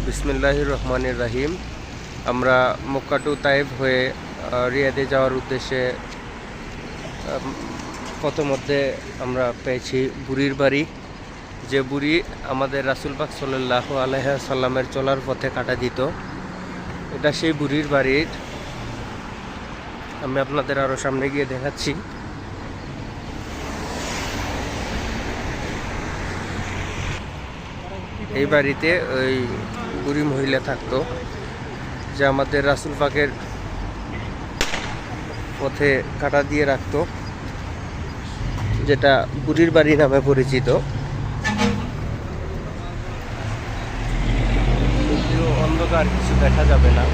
বিসমিল্লাহির রহমানির রহিম। আমরা মক্কা টু তাইফ হয়ে রিয়াদে যাওয়ার উদ্দেশ্যে পথমধ্যে আমরা পেয়েছি বুড়ির বাড়ি, যে বুড়ি আমাদের রাসূল পাক সাল্লাল্লাহু আলাইহি সাল্লামের চলার পথে কাটা দিত। এটা সেই বুড়ির বাড়ির, আমি আপনাদের আরও সামনে গিয়ে দেখাচ্ছি। এই বাড়িতে ওই বুড়ি মহিলা থাকতো, যে আমাদের রাসূল পাকের পথে কাটা দিয়ে রাখতো, যেটা বুড়ির বাড়ি নামে পরিচিত। অন্ধকার, কিছু দেখা যাবে না।